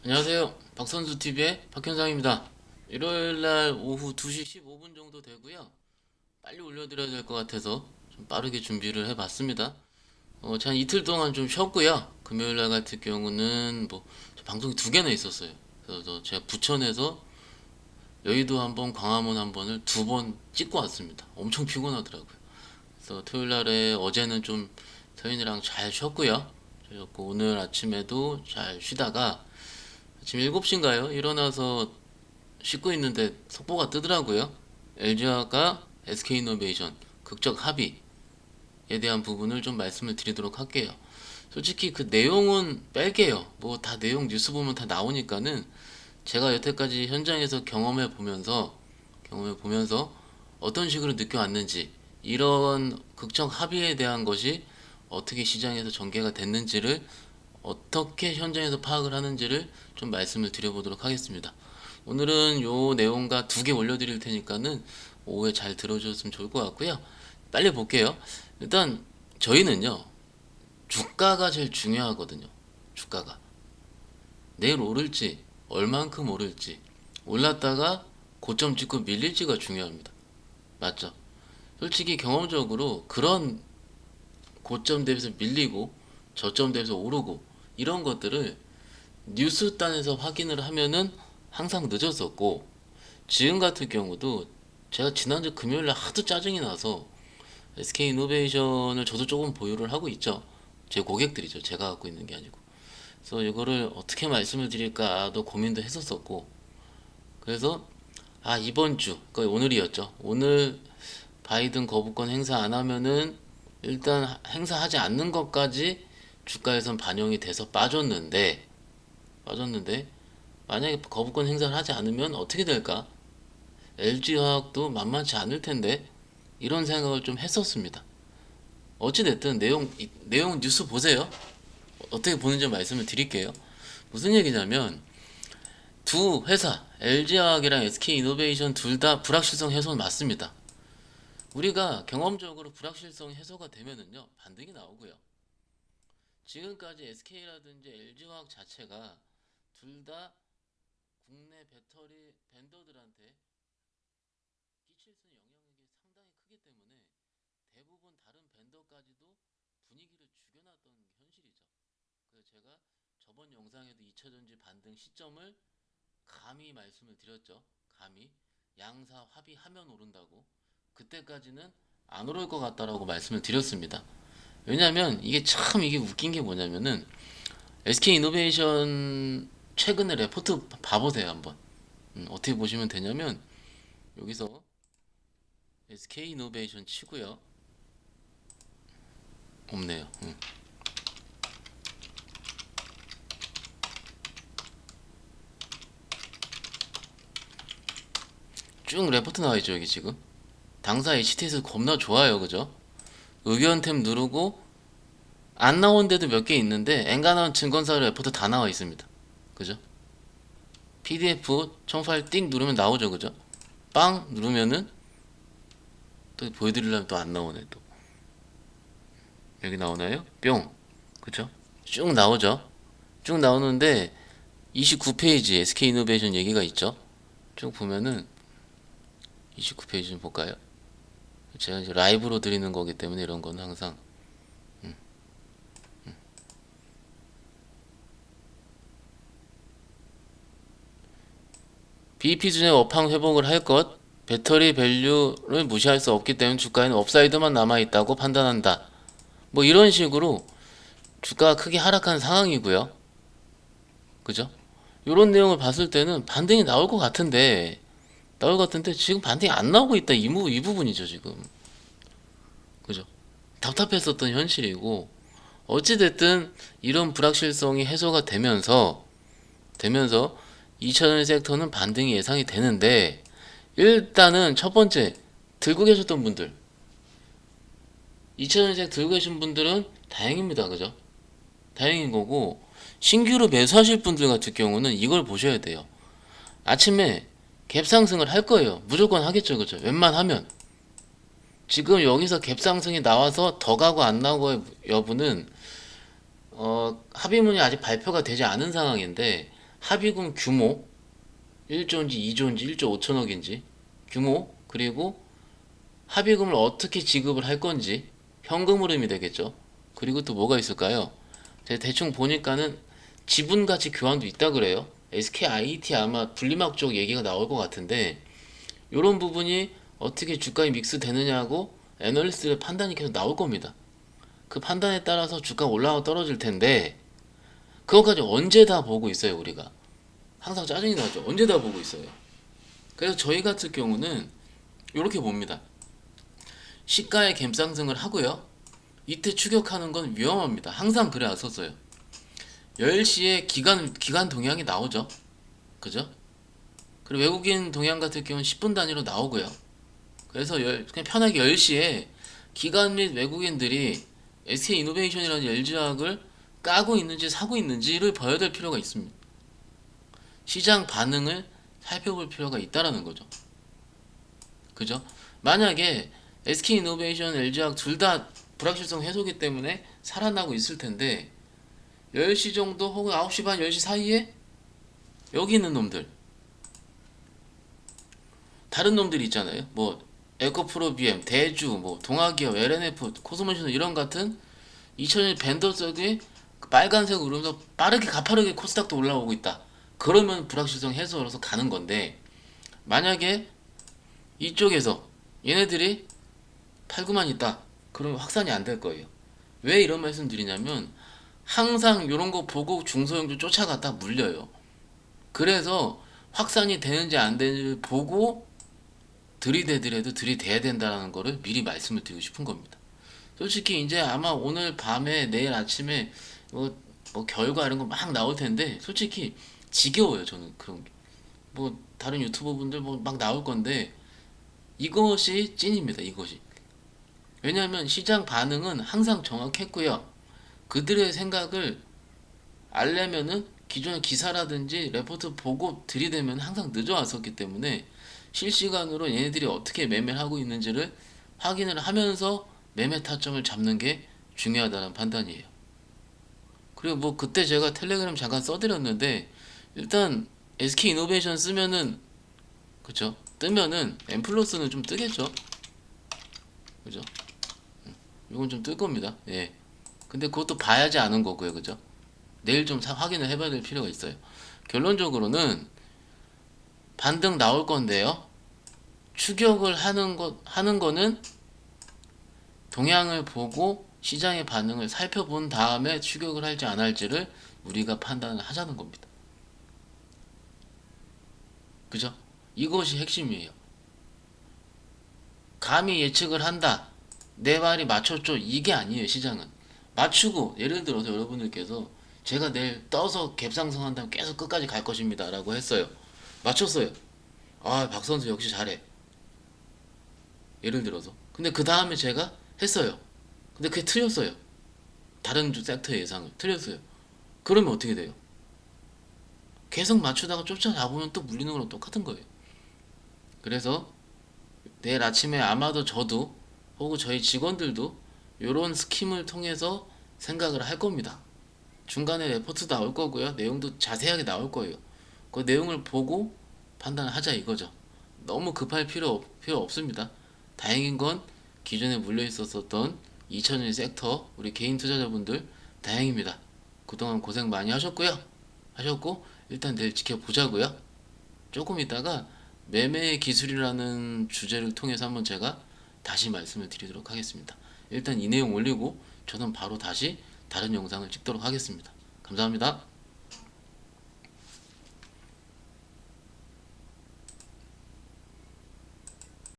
안녕하세요. 박선수TV의 박현상입니다. 일요일날 오후 2시 15분 정도 되고요. 빨리 올려드려야 될 것 같아서 좀 빠르게 준비를 해봤습니다. 한 이틀 동안 좀 쉬었고요. 금요일날 같은 경우는 저 방송이 두 개나 있었어요. 그래서 제가 부천에서 여의도 한 번, 광화문 한 번을 두 번 찍고 왔습니다. 엄청 피곤하더라고요. 그래서 토요일날에 어제는 좀 서인이랑 잘 쉬었고요. 쉬었고 오늘 아침에도 잘 쉬다가 아침 7시인가요? 일어나서 씻고 있는데 속보가 뜨더라고요. LG화가 SK이노베이션 극적 합의에 대한 부분을 좀 말씀을 드리도록 할게요. 솔직히 그 내용은 뺄게요. 뭐 다 내용 뉴스 보면 다 나오니까는 제가 여태까지 현장에서 경험해 보면서 어떤 식으로 느껴왔는지 이런 극적 합의에 대한 것이 어떻게 시장에서 전개가 됐는지를 어떻게 현장에서 파악을 하는지를 좀 말씀을 드려보도록 하겠습니다. 오늘은 요 내용과 두 개 올려드릴 테니까는 오후에 잘 들어주셨으면 좋을 것 같고요. 빨리 볼게요. 일단 저희는요, 주가가 제일 중요하거든요. 주가가 내일 오를지 얼만큼 오를지, 올랐다가 고점 찍고 밀릴지가 중요합니다. 맞죠? 솔직히 경험적으로 그런 고점 대비해서 밀리고 저점 대비해서 오르고 이런 것들을 뉴스단에서 확인을 하면은 항상 늦었었고, 지금 같은 경우도 제가 지난주 금요일날 하도 짜증이 나서 SK이노베이션을 저도 조금 보유를 하고 있죠. 제 고객들이죠. 제가 갖고 있는 게 아니고. 그래서 이거를 어떻게 말씀을 드릴까도 고민도 했었었고, 그래서 이번 주, 그러니까 오늘이었죠. 오늘 바이든 거부권 행사 안 하면은 일단 행사하지 않는 것까지 주가에선 반영이 돼서 빠졌는데 만약에 거부권 행사를 하지 않으면 어떻게 될까? LG화학도 만만치 않을 텐데 이런 생각을 좀 했었습니다. 어찌됐든 내용 뉴스 보세요. 어떻게 보는지 말씀을 드릴게요. 무슨 얘기냐면 두 회사 LG화학이랑 SK이노베이션 둘 다 불확실성 해소는 맞습니다. 우리가 경험적으로 불확실성 해소가 되면은요 반등이 나오고요. 지금까지 SK라든지 LG화학 자체가 둘 다 국내 배터리 벤더들한테 끼칠 수 있는 영향력이 상당히 크기 때문에 대부분 다른 밴더까지도 분위기를 죽여놨던 게 현실이죠. 그래서 제가 저번 영상에도 2차전지 반등 시점을 감히 말씀을 드렸죠. 감히 양사 합의하면 오른다고. 그때까지는 안 오를 것 같다라고 말씀을 드렸습니다. 왜냐면 이게 웃긴 게 뭐냐면은 SK이노베이션 최근에 레포트 봐보세요 한번. 어떻게 보시면 되냐면 여기서 SK이노베이션 치고요. 없네요. 쭉 레포트 나와있죠 여기 지금. 당사 HTS 겁나 좋아요 그죠? 의견 탭 누르고 안 나온 데도 몇 개 있는데 엔간한 증권사 레포트 다 나와 있습니다. 그죠? PDF 청 파일 띵 누르면 나오죠 그죠? 빵 누르면은 또 보여드리려면 또 안 나오네 또. 여기 나오나요? 뿅. 그죠? 쭉 나오죠? 쭉 나오는데 29페이지 SK이노베이션 얘기가 있죠? 쭉 보면은 29페이지 좀 볼까요? 제가 이제 라이브로 드리는 거기 때문에 이런 건 항상 BP 수준의 업황 회복을 할 것, 배터리 밸류를 무시할 수 없기 때문에 주가에는 업사이드만 남아있다고 판단한다. 뭐 이런 식으로 주가가 크게 하락한 상황이고요. 그죠? 이런 내용을 봤을 때는 반등이 나올 것 같은데 지금 반등이 안 나오고 있다. 이 부분이죠 지금. 그죠? 답답했었던 현실이고 어찌됐든 이런 불확실성이 해소가 되면서 2차전지 섹터는 반등이 예상이 되는데, 일단은 첫 번째 들고 계셨던 분들, 2차전지 들고 계신 분들은 다행입니다. 그죠? 다행인 거고, 신규로 매수하실 분들 같은 경우는 이걸 보셔야 돼요. 아침에 갭 상승을 할 거예요. 무조건 하겠죠. 그죠? 웬만하면. 지금 여기서 갭 상승이 나와서 더 가고 안 나고 여부는 합의문이 아직 발표가 되지 않은 상황인데 합의금 규모 1조인지 2조인지 1조 5천억인지 규모, 그리고 합의금을 어떻게 지급을 할 건지 현금 흐름이 되겠죠. 그리고 또 뭐가 있을까요? 제가 대충 보니까는 지분 가치 교환도 있다 그래요. SKIT 아마 분리막 쪽 얘기가 나올 것 같은데 이런 부분이 어떻게 주가에 믹스 되느냐고 애널리스트의 판단이 계속 나올 겁니다. 그 판단에 따라서 주가 올라가 떨어질 텐데 그것까지 언제 다 보고 있어요 우리가. 항상 짜증이 나죠. 언제 다 보고 있어요. 그래서 저희 같은 경우는 이렇게 봅니다. 시가의 갭상승을 하고요. 이때 추격하는 건 위험합니다. 항상 그래 왔었어요. 10시에 기간 동향이 나오죠. 그죠? 그리고 외국인 동향 같은 경우는 10분 단위로 나오고요. 그래서 그냥 편하게 10시에 기관 및 외국인들이 SK이노베이션이라는 LG화학을 까고 있는지 사고 있는지를 봐야 될 필요가 있습니다. 시장 반응을 살펴볼 필요가 있다라는 거죠. 그죠? 만약에 SK이노베이션, LG화학 둘 다 불확실성 해소기 때문에 살아나고 있을 텐데 10시 정도 혹은 9시 반 10시 사이에 여기 있는 놈들 다른 놈들이 있잖아요. 뭐 에코프로 BM, 대주, 뭐 동아기업, LNF, 코스모시노 이런 같은 2000년 밴더 속에 빨간색으로 그러면서 빠르게 가파르게 코스닥도 올라오고 있다. 그러면 불확실성 해소로서 가는 건데 만약에 이쪽에서 얘네들이 팔고만 있다. 그러면 확산이 안 될 거예요. 왜 이런 말씀 드리냐면 항상 이런 거 보고 중소형주 쫓아갔다 물려요. 그래서 확산이 되는지 안 되는지 보고 들이대더라도 들이대야 된다는 거를 미리 말씀을 드리고 싶은 겁니다. 솔직히 이제 아마 오늘 밤에 내일 아침에 뭐 결과 이런 거 막 나올 텐데 솔직히 지겨워요. 저는 그런 게. 뭐 다른 유튜버 분들 뭐 막 나올 건데 이것이 찐입니다. 이것이. 왜냐하면 시장 반응은 항상 정확했고요. 그들의 생각을 알려면은 기존의 기사라든지 레포트 보고 들이대면 항상 늦어왔었기 때문에 실시간으로 얘네들이 어떻게 매매를 하고 있는지를 확인을 하면서 매매 타점을 잡는 게 중요하다는 판단이에요. 그리고 뭐 그때 제가 텔레그램 잠깐 써드렸는데 일단 SK이노베이션 쓰면은 그죠? 뜨면은 엠플러스는 좀 뜨겠죠? 그죠? 이건 좀 뜰 겁니다. 예. 근데 그것도 봐야지 아는 거고요. 그죠? 내일 좀 확인을 해봐야 될 필요가 있어요. 결론적으로는 반등 나올 건데요. 추격을 하는 거는 동향을 보고 시장의 반응을 살펴본 다음에 추격을 할지 안 할지를 우리가 판단을 하자는 겁니다. 그죠? 이것이 핵심이에요. 감히 예측을 한다. 내 말이 맞췄죠. 이게 아니에요. 시장은. 맞추고 예를 들어서 여러분들께서 제가 내일 떠서 갭상승한다면 계속 끝까지 갈 것입니다. 라고 했어요. 맞췄어요. 아, 박선수 역시 잘해. 예를 들어서. 근데 그 다음에 제가 했어요. 근데 그게 틀렸어요. 다른 섹터의 예상을 틀렸어요. 그러면 어떻게 돼요? 계속 맞추다가 쫓아잡으면 또 물리는 거랑 똑같은 거예요. 그래서 내일 아침에 아마도 저도 혹은 저희 직원들도 이런 스킴을 통해서 생각을 할 겁니다. 중간에 레포트 나올 거고요. 내용도 자세하게 나올 거예요. 그 내용을 보고 판단을 하자 이거죠. 너무 급할 필요 없습니다. 다행인 건 기존에 물려 있었던 2000년 섹터 우리 개인 투자자분들 다행입니다. 그동안 고생 많이 하셨고 일단 내일 지켜보자고요. 조금 있다가 매매 기술이라는 주제를 통해서 한번 제가 다시 말씀을 드리도록 하겠습니다. 일단 이 내용 올리고 저는 바로 다시 다른 영상을 찍도록 하겠습니다. 감사합니다.